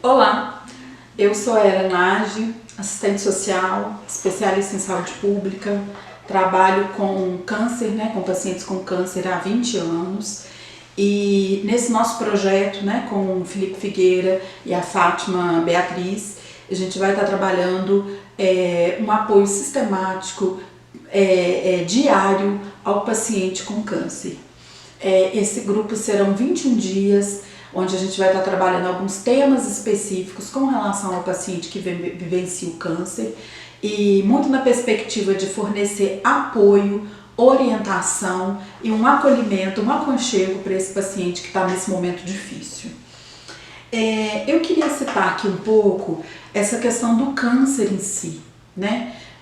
Olá, eu sou a Ellen Lage, assistente social, especialista em saúde pública, trabalho com câncer, com pacientes com câncer há 20 anos e nesse nosso projeto, com o Felipe Figueira e a Fátima Beatriz, a gente vai estar trabalhando um apoio sistemático diário ao paciente com câncer. Esse grupo serão 21 dias, onde a gente vai estar trabalhando alguns temas específicos com relação ao paciente que vivencia o câncer e muito na perspectiva de fornecer apoio, orientação e um acolhimento, um aconchego para esse paciente que está nesse momento difícil. Eu queria citar aqui um pouco essa questão do câncer em si,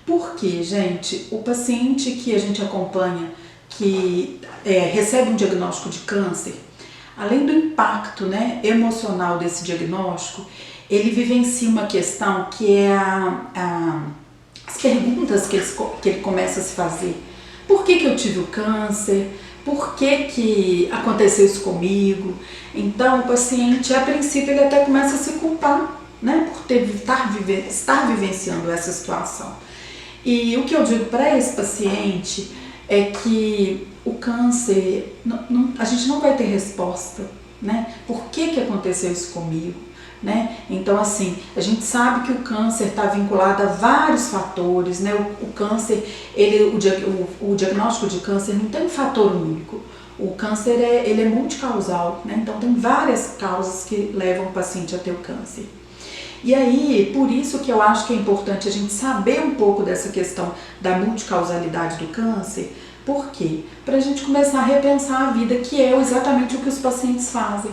Porque, gente, o paciente que a gente acompanha, que recebe um diagnóstico de câncer, além do impacto emocional desse diagnóstico, ele vivencia uma questão que é as perguntas que ele começa a se fazer. Por que eu tive o câncer? Por que aconteceu isso comigo? Então o paciente, a princípio, ele até começa a se culpar, por estar vivenciando essa situação. E o que eu digo para esse paciente é que o câncer, a gente não vai ter resposta, Por que aconteceu isso comigo, Então, assim, a gente sabe que o câncer está vinculado a vários fatores, O câncer, o diagnóstico de câncer não tem um fator único. O câncer ele é multicausal, Então tem várias causas que levam o paciente a ter o câncer. E aí, por isso que eu acho que é importante a gente saber um pouco dessa questão da multicausalidade do câncer. Por quê? Para a gente começar a repensar a vida, que é exatamente o que os pacientes fazem.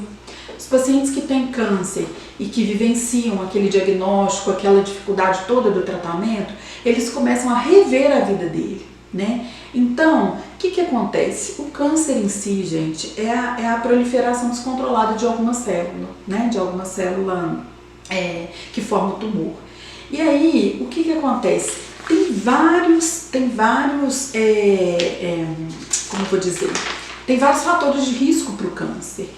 Os pacientes que têm câncer e que vivenciam aquele diagnóstico, aquela dificuldade toda do tratamento, eles começam a rever a vida dele, Então, o que acontece? O câncer em si, gente, é a proliferação descontrolada de alguma célula, De alguma célula que forma o tumor. E aí, o que acontece? Tem vários, como eu vou dizer, tem vários fatores de risco para o câncer,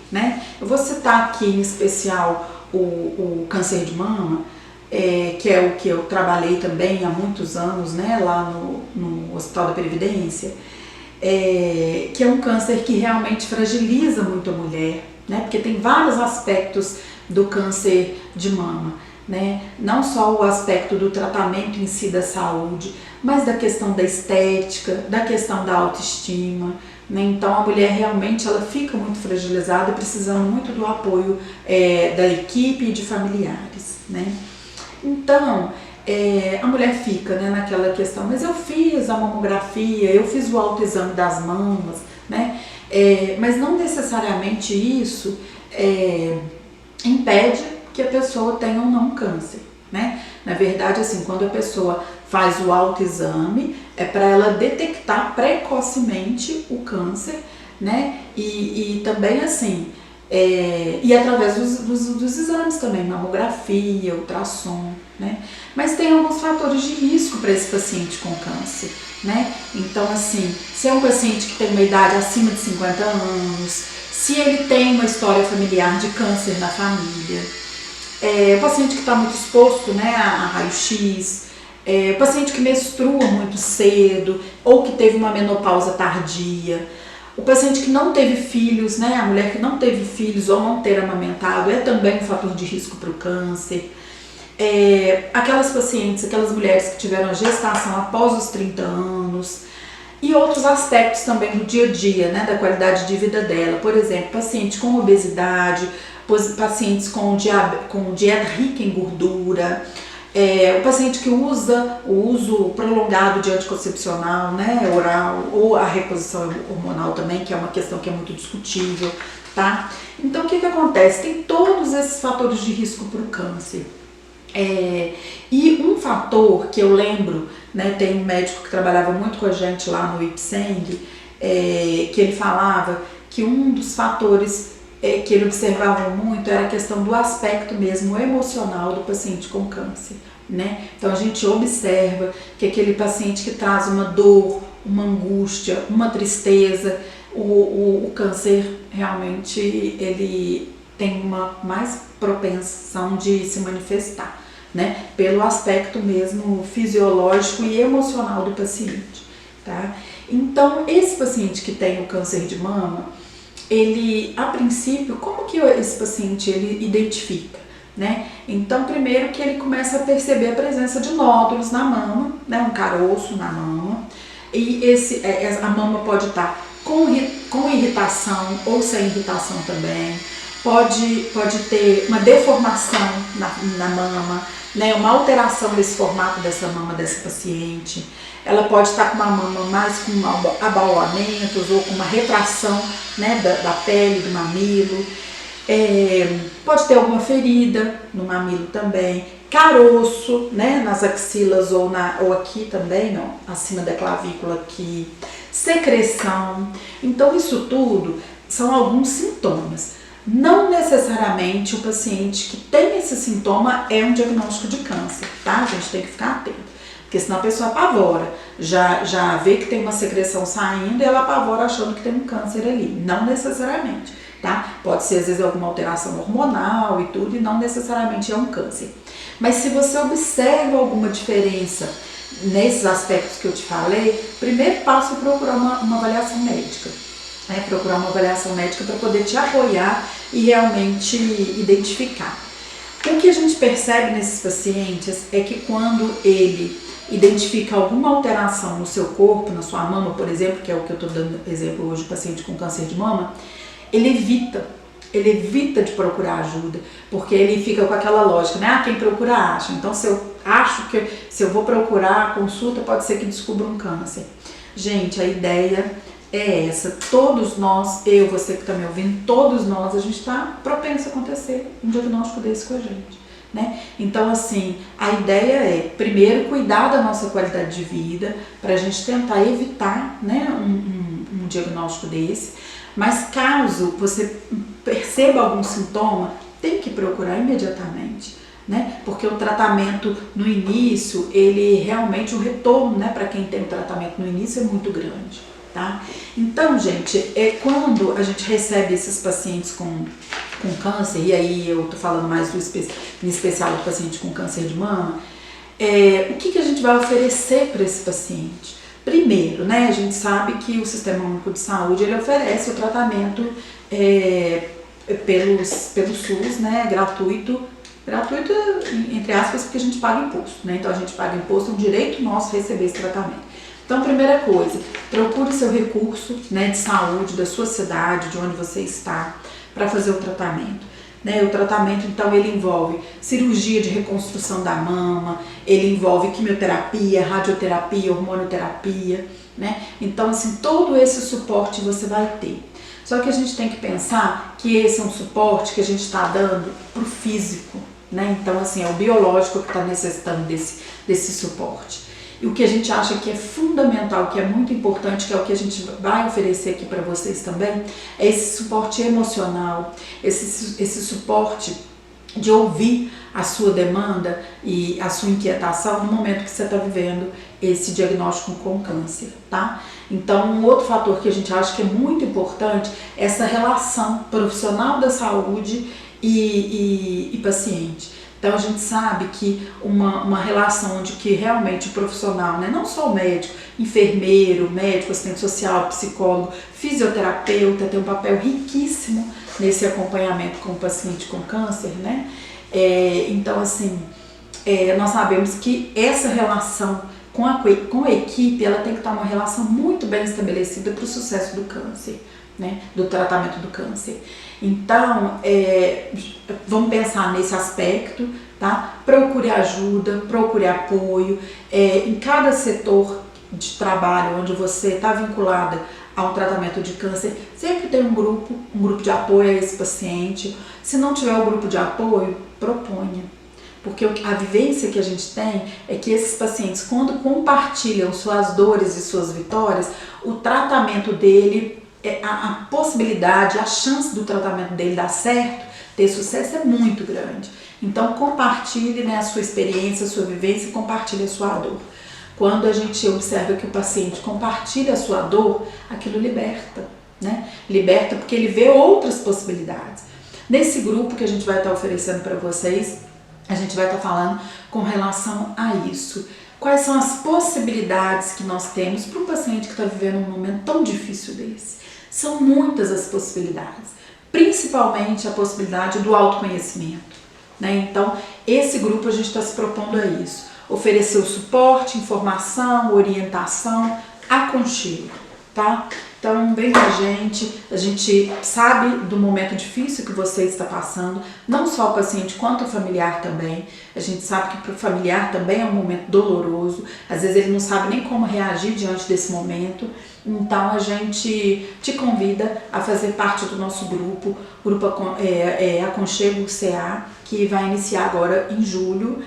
Eu vou citar aqui em especial o câncer de mama, que é o que eu trabalhei também há muitos anos, lá no Hospital da Previdência, que é um câncer que realmente fragiliza muito a mulher, Porque tem vários aspectos do câncer de mama, Não só o aspecto do tratamento em si da saúde, mas da questão da estética, da questão da autoestima, Então a mulher realmente ela fica muito fragilizada, precisando muito do apoio da equipe e de familiares, Então a mulher fica naquela questão, mas eu fiz a mamografia, eu fiz o autoexame das mamas, mas não necessariamente isso impede que a pessoa tenha ou não câncer, Na verdade, assim, quando a pessoa faz o autoexame, é para ela detectar precocemente o câncer, E também, assim, e através dos exames também, mamografia, ultrassom, Mas tem alguns fatores de risco para esse paciente com câncer, Então, assim, se é um paciente que tem uma idade acima de 50 anos, se ele tem uma história familiar de câncer na família, o paciente que está muito exposto a raio-x, o paciente que menstrua muito cedo ou que teve uma menopausa tardia, o paciente que não teve filhos, a mulher que não teve filhos ou não ter amamentado é também um fator de risco para o câncer. Aquelas pacientes, aquelas mulheres que tiveram a gestação após os 30 anos e outros aspectos também do dia a dia, da qualidade de vida dela. Por exemplo, paciente com obesidade, pacientes com dieta rica em gordura, o paciente que usa o uso prolongado de anticoncepcional, oral, ou a reposição hormonal também, que é uma questão que é muito discutível, Então, o que acontece? Tem todos esses fatores de risco para o câncer. E um fator que eu lembro, tem um médico que trabalhava muito com a gente lá no IPSENG, que ele falava que um dos fatores que ele observava muito era a questão do aspecto mesmo emocional do paciente com câncer, Então a gente observa que aquele paciente que traz uma dor, uma angústia, uma tristeza, o câncer realmente ele tem uma mais propensão de se manifestar, né? Pelo aspecto mesmo fisiológico e emocional do paciente, tá? Então, esse paciente que tem o câncer de mama, ele, a princípio, como que esse paciente ele identifica, né? Então, primeiro que ele começa a perceber a presença de nódulos na mama, né? Um caroço na mama, e a mama pode estar com irritação ou sem irritação também, pode ter uma deformação na mama, né? Uma alteração desse formato dessa mama dessa paciente. Ela pode estar com uma mama mais com abaulamentos ou com uma retração, né, da pele, do mamilo. Pode ter alguma ferida no mamilo também, caroço, né, nas axilas ou aqui também, não, acima da clavícula aqui, secreção. Então isso tudo são alguns sintomas. Não necessariamente o paciente que tem esse sintoma é um diagnóstico de câncer, tá? A gente tem que ficar atento. Porque senão a pessoa apavora, já vê que tem uma secreção saindo e ela apavora achando que tem um câncer ali. Não necessariamente, tá? Pode ser às vezes alguma alteração hormonal e tudo, e não necessariamente é um câncer. Mas se você observa alguma diferença nesses aspectos que eu te falei, primeiro passo é procurar uma avaliação médica. Procurar uma avaliação médica para poder te apoiar e realmente identificar. O que a gente percebe nesses pacientes é que quando ele identifica alguma alteração no seu corpo, na sua mama, por exemplo, que é o que eu estou dando exemplo hoje, paciente com câncer de mama, ele evita de procurar ajuda, porque ele fica com aquela lógica, né? Quem procura acha. Então, se eu acho que se eu vou procurar a consulta, pode ser que descubra um câncer. Gente, a ideia é essa. Todos nós, você que está me ouvindo, todos nós, a gente está propenso a acontecer um diagnóstico desse com a gente, né? Então, assim, a ideia é, primeiro, cuidar da nossa qualidade de vida, para a gente tentar evitar, né, um diagnóstico desse. Mas caso você perceba algum sintoma, tem que procurar imediatamente, né? Porque o tratamento no início, ele realmente, o retorno, né, para quem tem o tratamento no início é muito grande, tá? Então, gente, quando a gente recebe esses pacientes com câncer, e aí eu tô falando mais em especial do paciente com câncer de mama, o que a gente vai oferecer para esse paciente? Primeiro, né, a gente sabe que o Sistema Único de Saúde, ele oferece o tratamento pelo SUS, né, gratuito, entre aspas, porque a gente paga imposto, né? Então a gente paga imposto, é um direito nosso receber esse tratamento. Então, primeira coisa, procure seu recurso, né, de saúde da sua cidade, de onde você está, para fazer o tratamento. Né? O tratamento, então, ele envolve cirurgia de reconstrução da mama, ele envolve quimioterapia, radioterapia, hormonioterapia, né? Então, assim, todo esse suporte você vai ter. Só que a gente tem que pensar que esse é um suporte que a gente está dando para o físico, né? Então, assim, é o biológico que está necessitando desse suporte. E o que a gente acha que é fundamental, que é muito importante, que é o que a gente vai oferecer aqui para vocês também, é esse suporte emocional, esse suporte de ouvir a sua demanda e a sua inquietação no momento que você está vivendo esse diagnóstico com câncer, tá? Então, um outro fator que a gente acha que é muito importante é essa relação profissional da saúde e paciente. Então, a gente sabe que uma relação onde que realmente o profissional, né, não só o médico, enfermeiro, médico, assistente social, psicólogo, fisioterapeuta, tem um papel riquíssimo nesse acompanhamento com o paciente com câncer, né? Então, assim, nós sabemos que essa relação com a equipe, ela tem que estar uma relação muito bem estabelecida para o sucesso do câncer, né, do tratamento do câncer. Então, vamos pensar nesse aspecto, tá? Procure ajuda, procure apoio. Em cada setor de trabalho onde você está vinculada a um tratamento de câncer, sempre tem um grupo de apoio a esse paciente. Se não tiver o grupo de apoio, proponha. Porque a vivência que a gente tem é que esses pacientes, quando compartilham suas dores e suas vitórias, o tratamento dele, a possibilidade, a chance do tratamento dele dar certo, ter sucesso, é muito grande. Então, compartilhe, né, a sua experiência, a sua vivência, compartilhe a sua dor. Quando a gente observa que o paciente compartilha a sua dor, aquilo liberta, né? Liberta porque ele vê outras possibilidades. Nesse grupo que a gente vai estar oferecendo para vocês, a gente vai estar falando com relação a isso. Quais são as possibilidades que nós temos para um paciente que está vivendo um momento tão difícil desse? São muitas as possibilidades, principalmente a possibilidade do autoconhecimento, né? Então, esse grupo a gente está se propondo a isso, oferecer o suporte, informação, orientação, aconchego, tá? Então, vem com a gente sabe do momento difícil que você está passando, não só o paciente quanto o familiar também. A gente sabe que para o familiar também é um momento doloroso, às vezes ele não sabe nem como reagir diante desse momento. Então, a gente te convida a fazer parte do nosso grupo Aconchego CA, que vai iniciar agora em julho,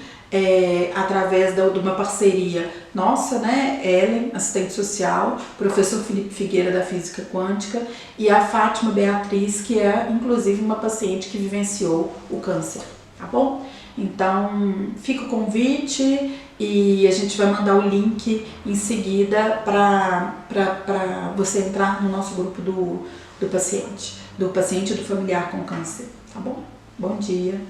através de uma parceria nossa, né, Ellen, assistente social, professor Felipe Figueira da Física Quântica e a Fátima Beatriz, que é inclusive uma paciente que vivenciou o câncer, tá bom? Então, fica o convite e a gente vai mandar o link em seguida para você entrar no nosso grupo do paciente e do familiar com câncer, tá bom? Bom dia!